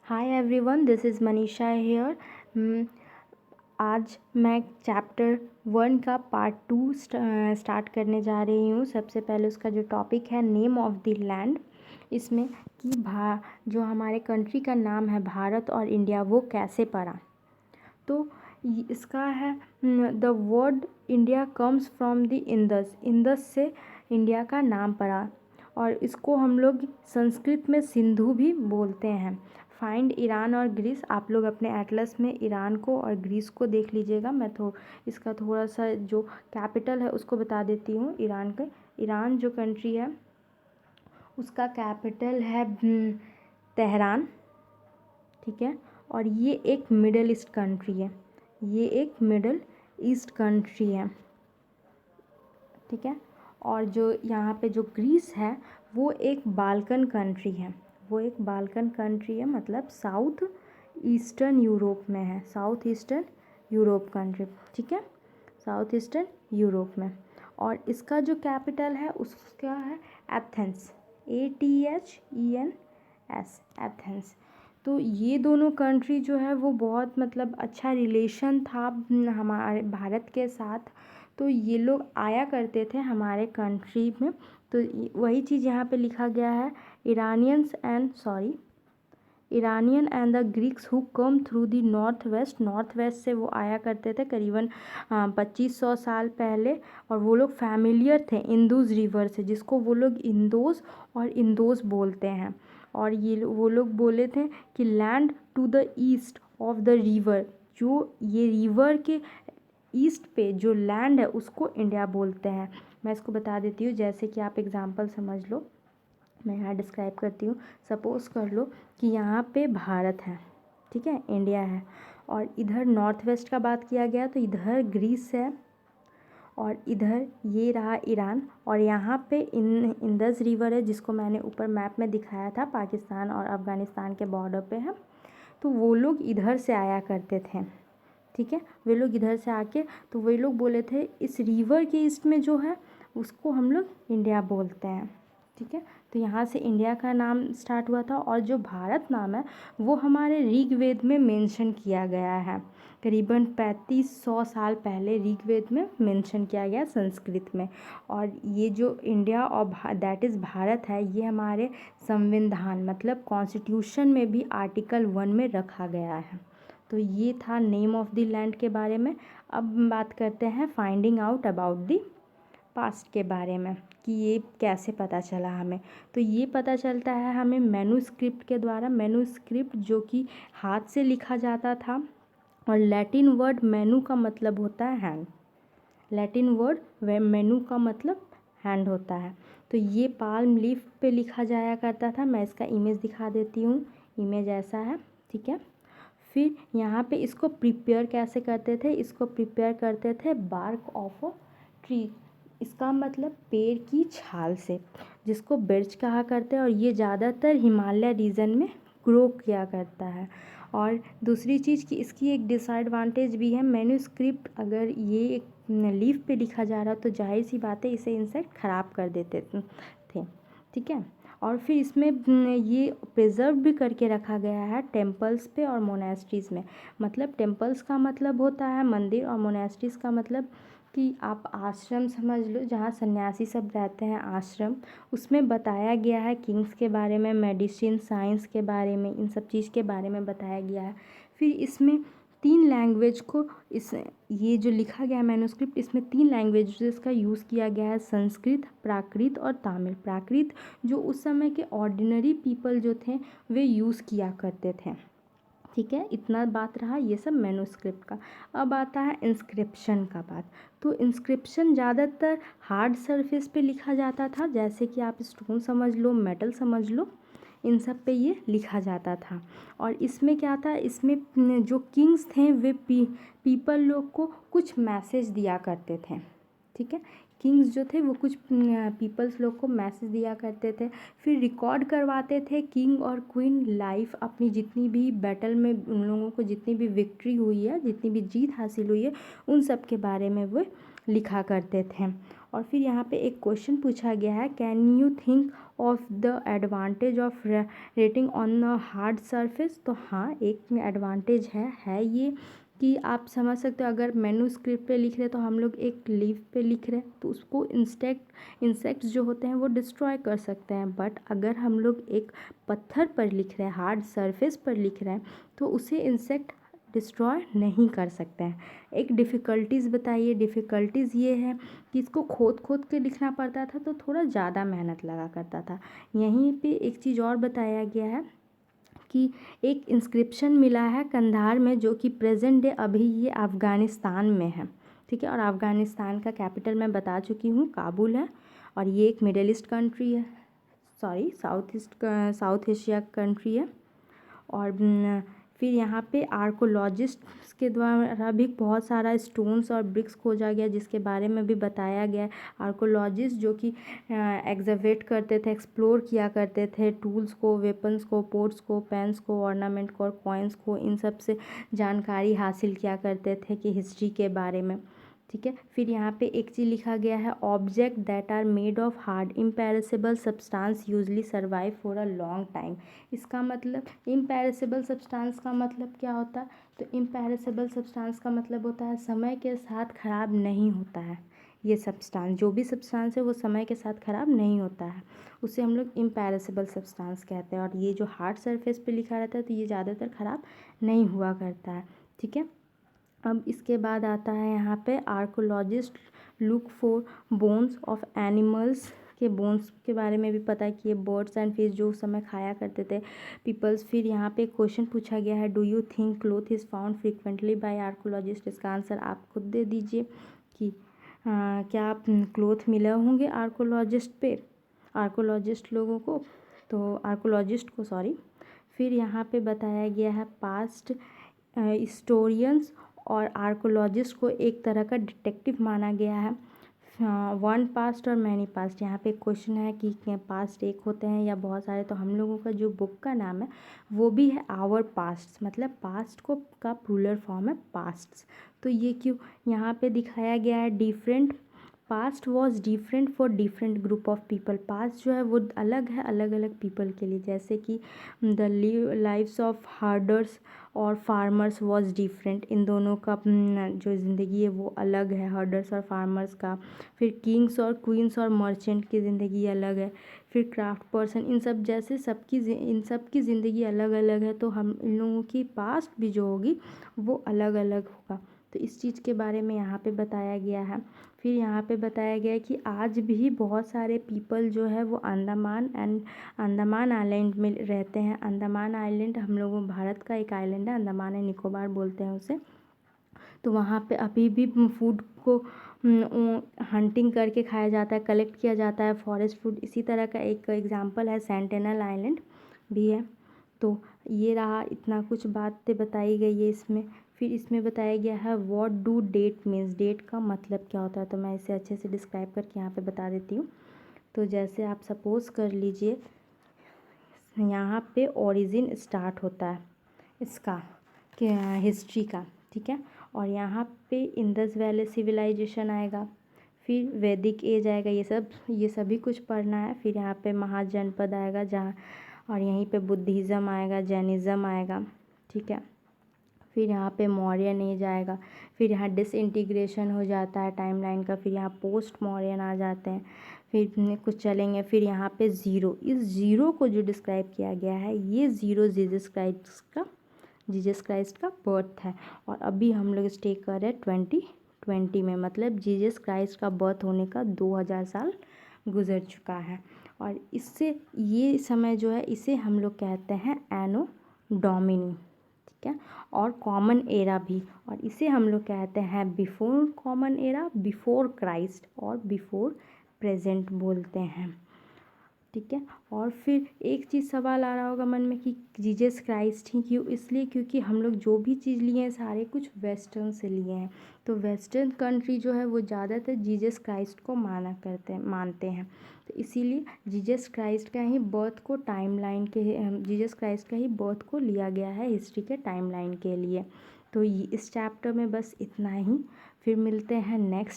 Hi everyone, this is Manisha here. आज मैं chapter 1 का पार्ट 2 स्टार्ट करने जा रही हूँ। सबसे पहले उसका जो टॉपिक है नेम ऑफ द लैंड, इसमें कि जो हमारे कंट्री का नाम है भारत और इंडिया, वो कैसे पड़ा। तो इसका है the word India comes from the Indus. Indus से इंडिया का नाम पड़ा और इसको हम लोग संस्कृत में सिंधु भी बोलते हैं। फाइंड ईरान और ग्रीस। आप लोग अपने एटलस में ईरान को और ग्रीस को देख लीजिएगा। मैं इसका थोड़ा सा जो कैपिटल है उसको बता देती हूँ। ईरान जो कंट्री है उसका कैपिटल है तेहरान, ठीक है। और ये एक मिडल ईस्ट कंट्री है, ठीक है। और जो यहाँ पे जो ग्रीस है वो एक बाल्कन कंट्री है, मतलब साउथ ईस्टर्न यूरोप में है, साउथ ईस्टर्न यूरोप कंट्री, ठीक है, साउथ ईस्टर्न यूरोप में। और इसका जो कैपिटल है उसका है एथेंस, ATHENS, एथेंस। तो ये दोनों कंट्री जो है वो बहुत मतलब अच्छा रिलेशन था हमारे भारत के साथ। तो ये लोग आया करते थे हमारे कंट्री में। तो वही चीज़ यहाँ पे लिखा गया है, Iranian and the Greeks who come through the north west से वो आया करते थे करीबन 2500 साल पहले। और वो लोग फैमिलियर थे इंदुस रिवर से, जिसको वो लोग इंदोस बोलते हैं। और वो लोग बोले थे कि land to the east of the river, जो ये रिवर के ईस्ट पे जो लैंड है उसको इंडिया बोलते हैं। मैं इसको बता देती हूँ, जैसे कि आप एग्जांपल समझ लो। मैं यहाँ डिस्क्राइब करती हूँ। सपोज़ कर लो कि यहाँ पे भारत है, ठीक है, इंडिया है, और इधर नॉर्थ वेस्ट का बात किया गया तो इधर ग्रीस है, और इधर ये रहा ईरान, और यहाँ पे इंदस रिवर है जिसको मैंने ऊपर मैप में दिखाया था, पाकिस्तान और अफ़गानिस्तान के बॉर्डर पे है। तो वो लोग इधर से आया करते थे, ठीक है। वे लोग इधर से आके तो वे लोग बोले थे इस रिवर के ईस्ट में जो है उसको हम लोग इंडिया बोलते हैं, ठीक है। तो यहाँ से इंडिया का नाम स्टार्ट हुआ था। और जो भारत नाम है वो हमारे ऋग्वेद में मेंशन किया गया है, करीबन 3500 साल पहले ऋग्वेद में मेंशन किया गया संस्कृत में। और ये जो इंडिया और दैट इज़ भारत है, ये हमारे संविधान मतलब कॉन्स्टिट्यूशन में भी आर्टिकल 1 में रखा गया है। तो ये था नेम ऑफ द लैंड के बारे में। अब बात करते हैं finding out about the past के बारे में, कि ये कैसे पता चला हमें। तो ये पता चलता है हमें मैन्युस्क्रिप्ट के द्वारा। मैन्युस्क्रिप्ट जो कि हाथ से लिखा जाता था, और लैटिन वर्ड मेनू का मतलब होता है हैंड, मेनू का मतलब हैंड होता है। तो ये पाल्म लीफ पे लिखा जाया करता था। मैं इसका इमेज दिखा देती हूँ, इमेज ऐसा है, ठीक है। फिर यहाँ पे इसको प्रिपेयर कैसे करते थे, इसको प्रिपेयर करते थे बार्क ऑफ अ ट्री, इसका मतलब पेड़ की छाल से, जिसको बिर्च कहा करते हैं। और ये ज़्यादातर हिमालय रीजन में ग्रो किया करता है। और दूसरी चीज़ कि इसकी एक डिसएडवांटेज भी है, मैन्युस्क्रिप्ट अगर ये एक लीफ पे लिखा जा रहा तो जाहिर सी बात है इसे इंसेक्ट ख़राब कर देते थे, ठीक है। और फिर इसमें ये प्रिजर्व भी करके रखा गया है टेम्पल्स पे और मोनेस्ट्रीज़ में। मतलब टेम्पल्स का मतलब होता है मंदिर, और मोनेस्ट्रीज़ का मतलब कि आप आश्रम समझ लो, जहाँ सन्यासी सब रहते हैं, आश्रम। उसमें बताया गया है किंग्स के बारे में, मेडिसिन साइंस के बारे में, इन सब चीज़ के बारे में बताया गया है। फिर इसमें 3 लैंग्वेज को ये जो लिखा गया है मैन्युस्क्रिप्ट, इसमें 3 लैंग्वेजेस का यूज़ किया गया है, संस्कृत, प्राकृत और तमिल। प्राकृत जो उस समय के ऑर्डिनरी पीपल जो थे वे यूज़ किया करते थे, ठीक है। इतना बात रहा ये सब मैन्युस्क्रिप्ट का। अब आता है इंस्क्रिप्शन का बात। तो इंस्क्रिप्शन ज़्यादातर हार्ड सरफेस पे लिखा जाता था, जैसे कि आप स्टोन समझ लो, मेटल समझ लो, इन सब पे ये लिखा जाता था। और इसमें क्या था, इसमें जो किंग्स थे वे पीपल लोग को कुछ मैसेज दिया करते थे, ठीक है, किंग्स जो थे वो कुछ पीपल्स लोग को मैसेज दिया करते थे, फिर रिकॉर्ड करवाते थे किंग और क्वीन लाइफ अपनी जितनी भी बैटल में उन लोगों को जितनी भी विक्ट्री हुई है, जितनी भी जीत हासिल हुई है, उन सब के बारे में वो लिखा करते थे। और फिर यहाँ पे एक क्वेश्चन पूछा गया है, can you think of the advantage of rating on a hard surface. तो हाँ, एक एडवांटेज है ये कि आप समझ सकते हो, अगर मैन्युस्क्रिप्ट पे लिख रहे तो हम लोग एक लीफ पे लिख रहे हैं तो उसको इंसेक्ट्स जो होते हैं वो डिस्ट्रॉय कर सकते हैं, बट अगर हम लोग एक पत्थर पर लिख रहे हैं, हार्ड सरफेस पर लिख रहे हैं, तो उसे इंसेक्ट डिस्ट्रॉय नहीं कर सकते हैं। एक डिफ़िकल्टीज़ बताइए। डिफ़िकल्टीज़ ये है कि इसको खोद खोद के लिखना पड़ता था तो थोड़ा ज़्यादा मेहनत लगा करता था। यहीं पे एक चीज़ और बताया गया है कि एक इंस्क्रिप्शन मिला है कंधार में, जो कि प्रेजेंट डे अभी ये अफ़गानिस्तान में है, ठीक है। और अफ़गानिस्तान का कैपिटल मैं बता चुकी हूँ, काबुल है। और ये एक मिडिल ईस्ट कंट्री है, सॉरी साउथ एशिया कंट्री है। और फिर यहाँ पे आर्कोलॉजिस्ट्स के द्वारा भी बहुत सारा स्टोन्स और ब्रिक्स खोजा गया, जिसके बारे में भी बताया गया है। आर्कोलॉजिस्ट जो कि एग्जवेट करते थे, एक्सप्लोर किया करते थे टूल्स को, वेपन्स को, पोर्ट्स को, पेन्स को, ऑर्नामेंट को और कॉइन्स को, इन सब से जानकारी हासिल किया करते थे कि हिस्ट्री के बारे में, ठीक है। फिर यहाँ पे एक चीज़ लिखा गया है, object that are made of hard imperishable substance usually survive for a long time. इसका मतलब इम्पेरिसेबल सब्सटेंस का मतलब क्या होता है, तो इम्पेरिसेबल सब्सटेंस का मतलब होता है समय के साथ ख़राब नहीं होता है। ये सब्सटेंस, जो भी सब्सटेंस है वो समय के साथ ख़राब नहीं होता है, उसे हम लोग इम्पेरिसेबल सब्सटेंस कहते हैं। और ये जो हार्ड सरफेस पे लिखा रहता है तो ये ज़्यादातर ख़राब नहीं हुआ करता है, ठीक है। अब इसके बाद आता है यहाँ पे archaeologist look for bones of animals के बोन्स के बारे में भी पता है कि ये बर्ड्स एंड फिश जो उस समय खाया करते थे पीपल्स। फिर यहाँ पे क्वेश्चन पूछा गया है, do you think cloth is found frequently by archaeologist. इसका आंसर आप खुद दे दीजिए कि क्या आप क्लोथ मिले होंगे आर्कोलॉजिस्ट लोगों को, तो आर्कोलॉजिस्ट को, सॉरी। फिर यहाँ पे बताया गया है पास्ट हिस्टोरियंस और आर्कोलॉजिस्ट को एक तरह का डिटेक्टिव माना गया है। वन पास्ट और मैनी पास्ट, यहाँ पे क्वेश्चन है कि पास्ट एक होते हैं या बहुत सारे, तो हम लोगों का जो बुक का नाम है वो भी है आवर पास्ट, मतलब पास्ट को का प्लूरल फॉर्म है पास्ट्स। तो ये क्यों यहाँ पे दिखाया गया है, different past was different for different group of people. Past जो है वो अलग है अलग अलग पीपल के लिए, जैसे कि द लाइव्स ऑफ हार्डर्स और फार्मर्स वॉज डिफरेंट, इन दोनों का जो ज़िंदगी है वो अलग है, हर्डर्स और फार्मर्स का। फिर किंग्स और क्वींस और मर्चेंट की ज़िंदगी अलग है। फिर क्राफ्ट पर्सन, इन सब जैसे इन सब की ज़िंदगी अलग अलग है, तो हम इन लोगों की पास्ट भी जो होगी वो अलग अलग होगा। तो इस चीज़ के बारे में यहाँ पे बताया गया है। फिर यहाँ पे बताया गया है कि आज भी बहुत सारे पीपल जो है वो अंडमान आइलैंड में रहते हैं। अंडमान आइलैंड हम लोगों भारत का एक आइलैंड है, अंडमान एंड निकोबार बोलते हैं उसे। तो वहाँ पे अभी भी फूड को हंटिंग करके खाया जाता है, कलेक्ट किया जाता है फॉरेस्ट फूड। इसी तरह का एक एग्जांपल है सेंटिनल आइलैंड भी है। तो ये रहा, इतना कुछ बातें बताई गई है इसमें। फिर इसमें बताया गया है what do date means, date का मतलब क्या होता है, तो मैं इसे अच्छे से डिस्क्राइब करके यहाँ पे बता देती हूँ। तो जैसे आप सपोज़ कर लीजिए, यहाँ पे ओरिजिन स्टार्ट होता है इसका हिस्ट्री का, ठीक है। और यहाँ पे इंडस वैली सिविलाइजेशन आएगा, फिर वैदिक एज आएगा, ये सभी कुछ पढ़ना है। फिर यहाँ पे महाजनपद आएगा जहाँ, और यहीं पे बुद्धिज़्म आएगा, जैनिज़्म आएगा, ठीक है। फिर यहाँ पे मौर्यन एज आएगा, फिर यहाँ डिसइंटीग्रेशन हो जाता है टाइमलाइन का, फिर यहाँ पोस्ट मौर्यन आ जाते हैं, फिर कुछ चलेंगे। फिर यहाँ पे ज़ीरो, इस ज़ीरो को जो डिस्क्राइब किया गया है, ये ज़ीरो जीसस क्राइस्ट का बर्थ है। और अभी हम लोग स्टे कर रहे हैं 2020 में, मतलब जीसस क्राइस्ट का बर्थ होने का 2000 साल गुजर चुका है। और इससे ये समय जो है इसे हम लोग कहते हैं एनो डोमिनी, ठीक है। और कॉमन एरा भी, और इसे हम लोग कहते हैं before common era, before Christ और बिफोर प्रेजेंट बोलते हैं, ठीक। ठीक है। और फिर एक चीज़ सवाल आ रहा होगा मन में कि जीसस क्राइस्ट ही क्यों, इसलिए क्योंकि हम लोग जो भी चीज़ लिए हैं सारे कुछ वेस्टर्न से लिए हैं। तो वेस्टर्न कंट्री जो है वो ज़्यादातर जीसस क्राइस्ट को मानते हैं। तो इसीलिए जीसस क्राइस्ट का ही बर्थ को जीसस क्राइस्ट का ही बर्थ को लिया गया है हिस्ट्री के टाइमलाइन के लिए। तो इस चैप्टर में बस इतना ही। फिर मिलते हैं नेक्स्ट